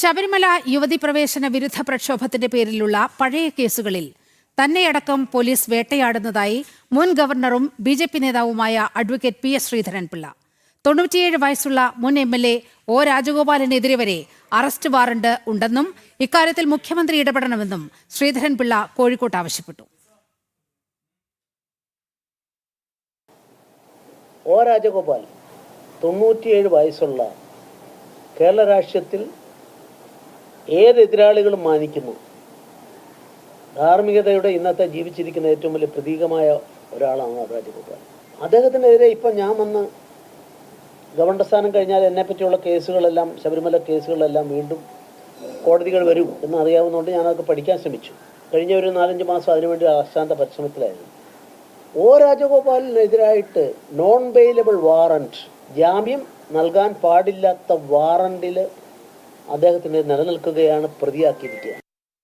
ശബരിമല യുവതി പ്രവേശന വിരുദ്ധ പ്രക്ഷോഭത്തിന്റെ പേരിലുള്ള പഴയ കേസുകളിൽ തന്നെയടക്കം പോലീസ് വേട്ടയാടുന്നതായി മുൻ ഗവർണറും ബി.ജെ.പി. നേതാവുമായ അഡ്വക്കേറ്റ് പി.എസ്. ശ്രീധരൻപിള്ള. 97 വയസ്സുള്ള മുൻ എം.എൽ.എ. ഒ. രാജഗോപാലിനെതിരെ വരെ അറസ്റ്റ് വാറണ്ട് ഉണ്ടെന്നും ഇക്കാര്യത്തിൽ മുഖ്യമന്ത്രി ഇടപെടണമെന്നും ശ്രീധരൻപിള്ള കോഴിക്കോട്ട് ആവശ്യപ്പെട്ടു. ഒ. രാജഗോപാൽ 97 വയസ്സുള്ള കേരള രാഷ്ട്രീയത്തിൽ ഏത് എതിരാളികളും മാനിക്കുന്നു. ധാർമ്മികതയുടെ ഇന്നത്തെ ജീവിച്ചിരിക്കുന്ന ഏറ്റവും വലിയ പ്രതീകമായ ഒരാളാണ് രാജഗോപാൽ. അദ്ദേഹത്തിനെതിരെ ഇപ്പം ഞാൻ വന്ന് ഗവർണർ സ്ഥാനം കഴിഞ്ഞാൽ എന്നെപ്പറ്റിയുള്ള കേസുകളെല്ലാം, ശബരിമല കേസുകളെല്ലാം വീണ്ടും കോടതികൾ വരും എന്നറിയാവുന്നതുകൊണ്ട് ഞാനതൊക്കെ പഠിക്കാൻ ശ്രമിച്ചു. കഴിഞ്ഞ ഒരു 4-5 മാസം അതിനുവേണ്ടി അശാന്ത പരിശ്രമത്തിലായിരുന്നു. ഒ. രാജഗോപാലിനെതിരായിട്ട് നോൺ ബെയിലബിൾ വാറണ്ട്, ജാമ്യം നൽകാൻ പാടില്ലാത്ത വാറണ്ടിൽ അദ്ദേഹത്തിന് നിലനിൽക്കുകയാണ്, പ്രതിയാക്കിയിരിക്കുക.